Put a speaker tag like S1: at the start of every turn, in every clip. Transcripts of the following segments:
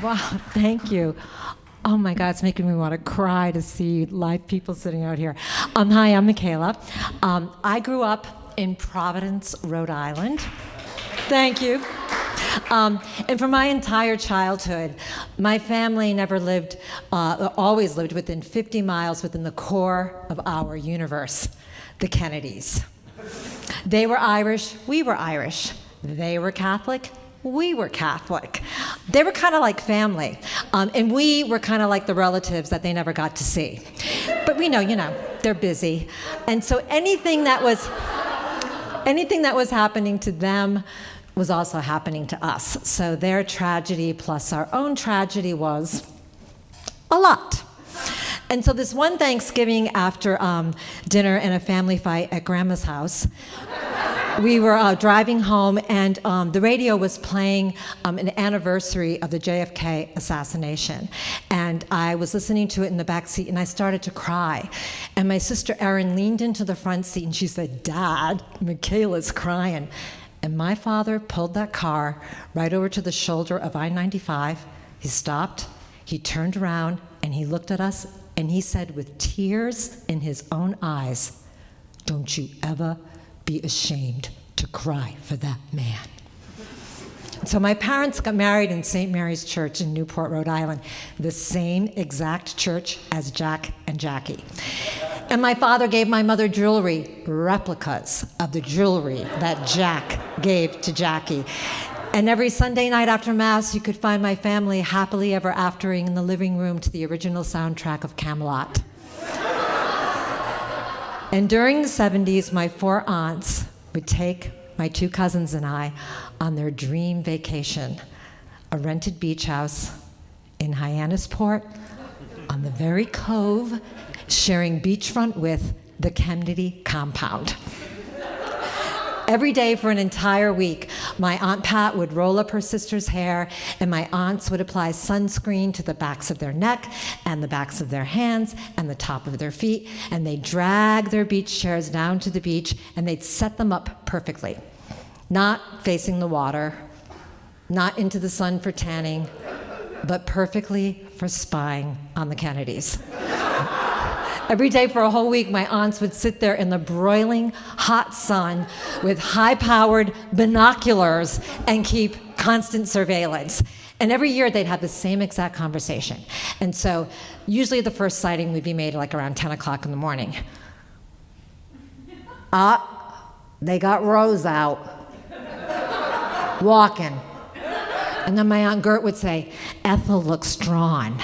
S1: Wow, thank you. Oh my God, it's making me want to cry to see live people sitting out here. Hi, I'm Michaela. I grew up in Providence, Rhode Island. Thank you. And for my entire childhood, my family never lived, always lived within 50 miles within the core of our universe, the Kennedys. They were Irish, we were Irish. They were Catholic, we were Catholic. They were kind of like family. And we were kind of like the relatives that they never got to see. But we know, they're busy. And so anything that was happening to them was also happening to us. So their tragedy plus our own tragedy was a lot. And so this one Thanksgiving after dinner and a family fight at Grandma's house, we were driving home, and the radio was playing an anniversary of the JFK assassination. And I was listening to it in the back seat, and I started to cry. And my sister Erin leaned into the front seat, and she said, "Dad, Michaela's crying." And my father pulled that car right over to the shoulder of I-95. He stopped, he turned around, and he looked at us, and he said with tears in his own eyes, "Don't you ever be ashamed to cry for that man." So my parents got married in St. Mary's Church in Newport, Rhode Island, the same exact church as Jack and Jackie. And my father gave my mother jewelry, replicas of the jewelry that Jack gave to Jackie. And every Sunday night after Mass, you could find my family happily ever aftering in the living room to the original soundtrack of Camelot. And during the 70s, my 4 aunts would take my 2 cousins and I on their dream vacation, a rented beach house in Hyannisport on the very cove, sharing beachfront with the Kennedy compound. Every day for an entire week, my Aunt Pat would roll up her sister's hair, and my aunts would apply sunscreen to the backs of their neck and the backs of their hands and the top of their feet, and they'd drag their beach chairs down to the beach, and they'd set them up perfectly. Not facing the water, not into the sun for tanning, but perfectly for spying on the Kennedys. Every day for a whole week, my aunts would sit there in the broiling hot sun with high-powered binoculars and keep constant surveillance. And every year they'd have the same exact conversation. And so usually the first sighting would be made like around 10 o'clock in the morning. They got Rose out, walking. And then my Aunt Gert would say, "Ethel looks drawn."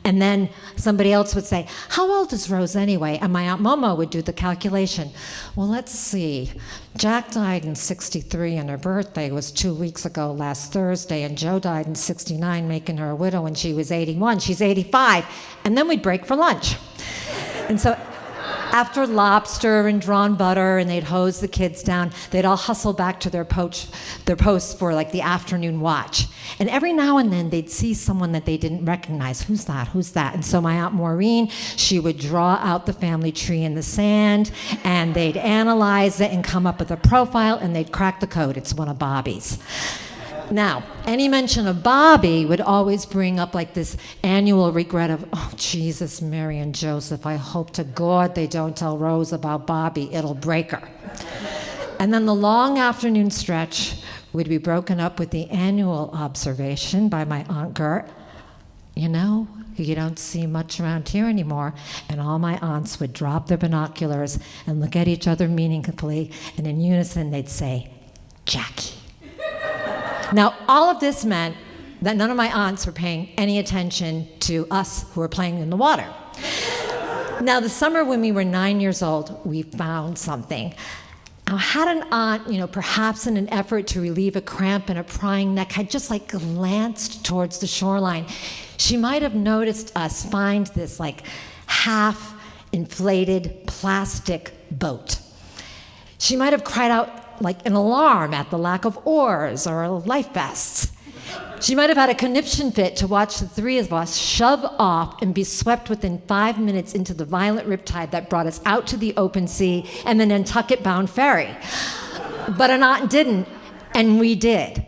S1: And then somebody else would say, "How old is Rose anyway?" And my Aunt Momo would do the calculation. "Well, let's see. Jack died in 63 and her birthday was 2 weeks ago last Thursday, and Joe died in 69, making her a widow when she was 81. She's 85. And then we'd break for lunch. And so after lobster and drawn butter, and they'd hose the kids down, they'd all hustle back to their posts for like the afternoon watch. And every now and then they'd see someone that they didn't recognize. Who's that? Who's that? And so my Aunt Maureen, she would draw out the family tree in the sand, and they'd analyze it and come up with a profile, and they'd crack the code. It's one of Bobby's. Now, any mention of Bobby would always bring up like this annual regret of, "Oh, Jesus, Mary, and Joseph, I hope to God they don't tell Rose about Bobby. It'll break her." And then the long afternoon stretch would be broken up with the annual observation by my Aunt Gert. "You know, you don't see much around here anymore." And all my aunts would drop their binoculars and look at each other meaningfully, and in unison they'd say, "Jackie." Now, all of this meant that none of my aunts were paying any attention to us who were playing in the water. Now, the summer when we were 9 years old, we found something. I had an aunt, perhaps in an effort to relieve a cramp in a prying neck, had just like glanced towards the shoreline. She might have noticed us find this like half-inflated plastic boat. She might have cried out like an alarm at the lack of oars or life vests. She might have had a conniption fit to watch the 3 of us shove off and be swept within 5 minutes into the violent riptide that brought us out to the open sea and the Nantucket-bound ferry. But an aunt didn't, and we did.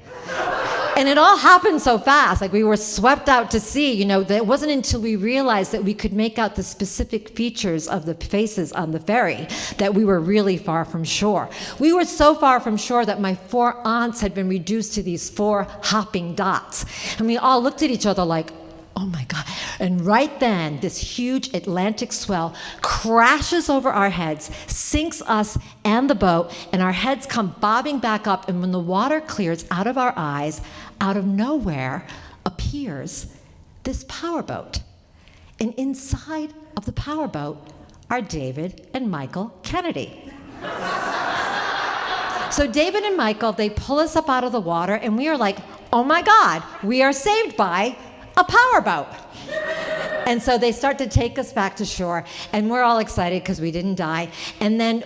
S1: And it all happened so fast. Like we were swept out to sea. That it wasn't until we realized that we could make out the specific features of the faces on the ferry that we were really far from shore. We were so far from shore that my 4 aunts had been reduced to these 4 hopping dots. And we all looked at each other like, oh my God. And right then, this huge Atlantic swell crashes over our heads, sinks us and the boat, and our heads come bobbing back up. And when the water clears out of our eyes, out of nowhere appears this powerboat. And inside of the powerboat are David and Michael Kennedy. So David and Michael, they pull us up out of the water, and we are like, oh my God, we are saved by a powerboat. And so they start to take us back to shore, and we're all excited because we didn't die. And then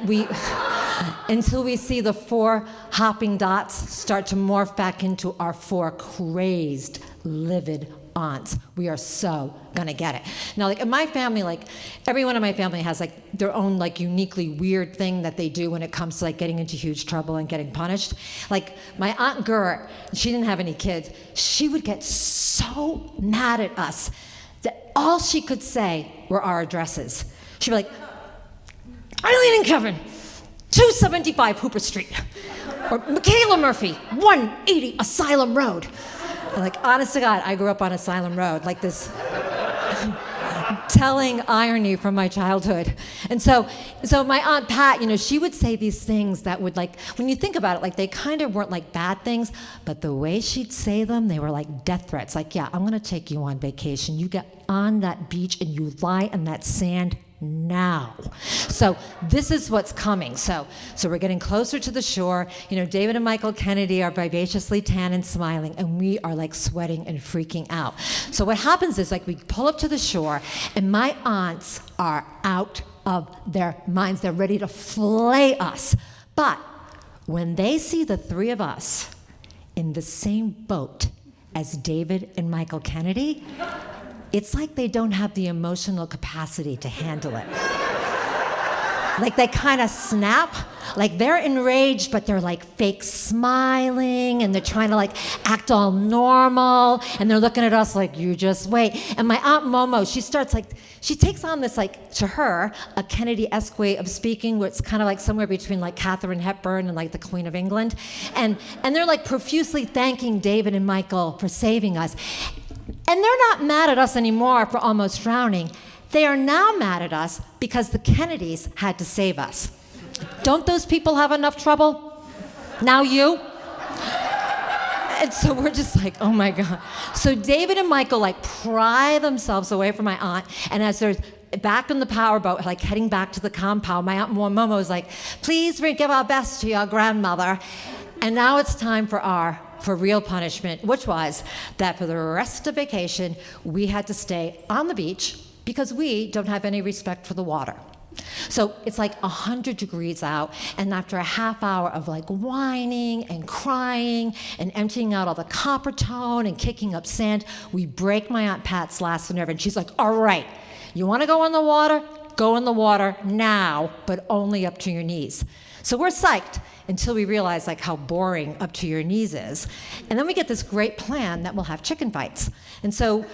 S1: until we see the 4 hopping dots start to morph back into our 4 crazed, livid aunts. We are so gonna get it. Now, like in my family, like everyone in my family has like their own like uniquely weird thing that they do when it comes to like getting into huge trouble and getting punished. Like my Aunt Gert, she didn't have any kids. She would get so mad at us that all she could say were our addresses. She'd be like, Eileen and Kevin, 275 Hooper Street. Or Michaela Murphy, 180 Asylum Road. And like, honest to God, I grew up on Asylum Road, like this telling irony from my childhood. And so my Aunt Pat, she would say these things that would like, when you think about it, like they kind of weren't like bad things, but the way she'd say them, they were like death threats. Like, yeah, I'm gonna take you on vacation. You get on that beach and you lie in that sand now. So this is what's coming. So we're getting closer to the shore. David and Michael Kennedy are vivaciously tan and smiling, and we are like sweating and freaking out. So what happens is like we pull up to the shore, and my aunts are out of their minds. They're ready to flay us. But when they see the 3 of us in the same boat as David and Michael Kennedy, it's like they don't have the emotional capacity to handle it. Like they kind of snap, like they're enraged, but they're like fake smiling, and they're trying to like act all normal, and they're looking at us like, you just wait. And my Aunt Momo, she takes on this like, to her, a Kennedy-esque way of speaking, where it's kind of like somewhere between like Katharine Hepburn and like the Queen of England. And they're like profusely thanking David and Michael for saving us. And they're not mad at us anymore for almost drowning. They are now mad at us because the Kennedys had to save us. Don't those people have enough trouble? Now you? And so we're just like, oh my God. So David and Michael like pry themselves away from my aunt, and as they're back in the powerboat, like heading back to the compound, my Aunt Momo is like, please give our best to your grandmother. And now it's time for real punishment, which was that for the rest of vacation, we had to stay on the beach because we don't have any respect for the water. So it's like 100 degrees out, and after a half hour of like whining and crying and emptying out all the copper tone and kicking up sand, we break my Aunt Pat's last nerve, and she's like, all right, you wanna go in the water? Go in the water now, but only up to your knees. So we're psyched until we realize like how boring up to your knees is. And then we get this great plan that we'll have chicken fights. And so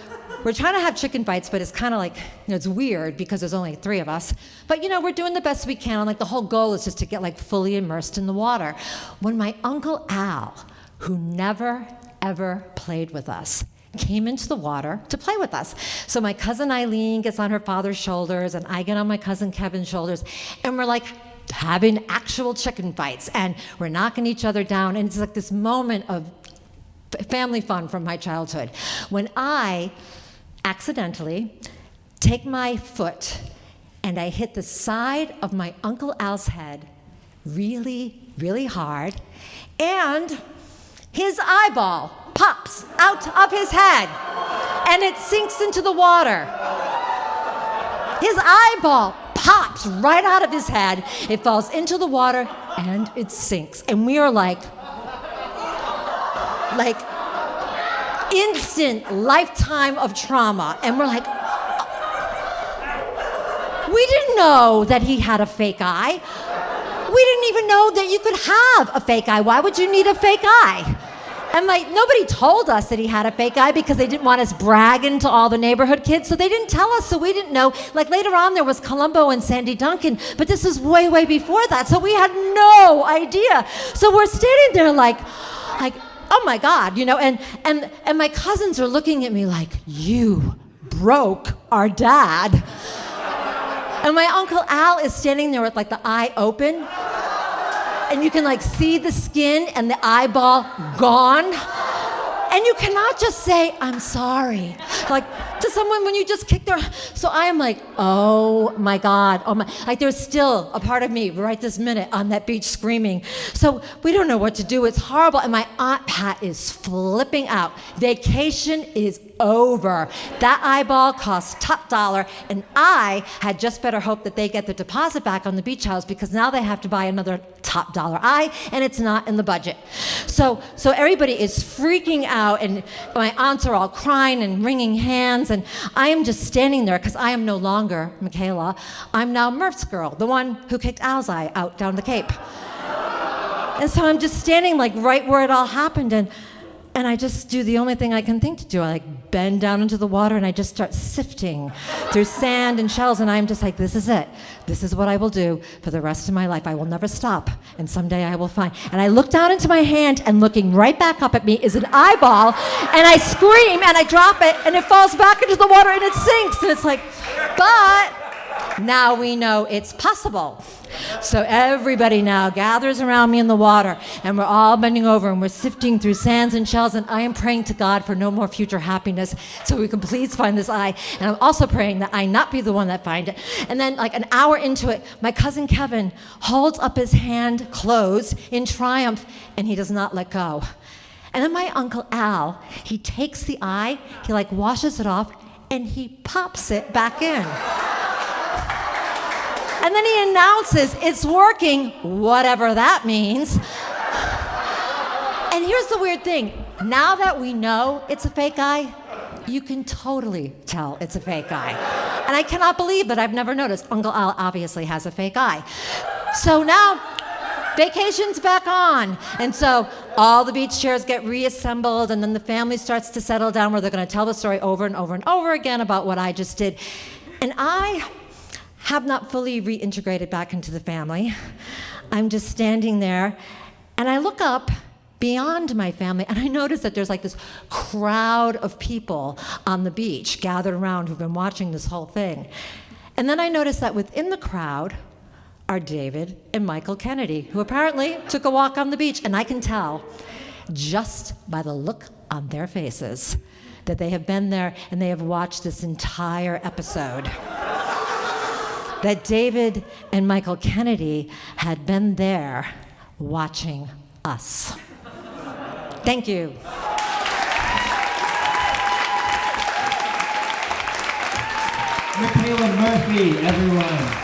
S1: we're trying to have chicken fights, but it's kind of like, it's weird because there's only 3 of us. But we're doing the best we can, and like the whole goal is just to get like fully immersed in the water. When my Uncle Al, who never, ever played with us, came into the water to play with us. So my cousin Eileen gets on her father's shoulders, and I get on my cousin Kevin's shoulders, and we're like having actual chicken fights, and we're knocking each other down, and it's like this moment of family fun from my childhood. When I accidentally take my foot and I hit the side of my Uncle Al's head really, really hard, and his eyeball pops out of his head and it sinks into the water. His eyeball pops right out of his head, it falls into the water, and it sinks. And we are like instant lifetime of trauma. And we're like, we didn't know that he had a fake eye. We didn't even know that you could have a fake eye. Why would you need a fake eye? And like, nobody told us that he had a fake eye because they didn't want us bragging to all the neighborhood kids, so they didn't tell us, so we didn't know. Like later on there was Columbo and Sandy Duncan, but this was way, way before that, so we had no idea. So we're standing there like, oh my God, you know, and my cousins are looking at me like, you broke our dad. And my Uncle Al is standing there with like the eye open, and you can like see the skin and the eyeball gone. And you cannot just say, I'm sorry, like to someone when you just kick their, so I am like, oh my God, oh my, like there's still a part of me right this minute on that beach screaming. So we don't know what to do, it's horrible, and my Aunt Pat is flipping out. Vacation is over. That eyeball cost top dollar, and I had just better hope that they get the deposit back on the beach house because now they have to buy another top dollar eye, and it's not in the budget. So everybody is freaking out, and my aunts are all crying and wringing hands, and I am just standing there because I am no longer Michaela. I'm now Murph's girl, the one who kicked Al's eye out down the Cape. And so I'm just standing like right where it all happened, and I just do the only thing I can think to do. I like bend down into the water and I just start sifting through sand and shells, and I'm just like, this is it. This is what I will do for the rest of my life. I will never stop, and someday I will find. And I look down into my hand, and looking right back up at me is an eyeball, and I scream and I drop it, and it falls back into the water and it sinks, and it's like, but now we know it's possible. So everybody now gathers around me in the water, and we're all bending over and we're sifting through sands and shells, and I am praying to God for no more future happiness so we can please find this eye. And I'm also praying that I not be the one that find it. And then like an hour into it, my cousin Kevin holds up his hand closed in triumph, and he does not let go. And then my Uncle Al, he takes the eye, he like washes it off, and he pops it back in. And then he announces, it's working, whatever that means. And here's the weird thing. Now that we know it's a fake eye, you can totally tell it's a fake eye. And I cannot believe that I've never noticed. Uncle Al obviously has a fake eye. So now, vacation's back on. And so all the beach chairs get reassembled, and then the family starts to settle down where they're going to tell the story over and over and over again about what I just did. And I have not fully reintegrated back into the family. I'm just standing there, and I look up beyond my family, and I notice that there's like this crowd of people on the beach gathered around who've been watching this whole thing. And then I notice that within the crowd are David and Michael Kennedy, who apparently took a walk on the beach, and I can tell just by the look on their faces that they have been there and they have watched this entire episode. That David and Michael Kennedy had been there watching us. Thank you.
S2: Michaela Murphy, everyone.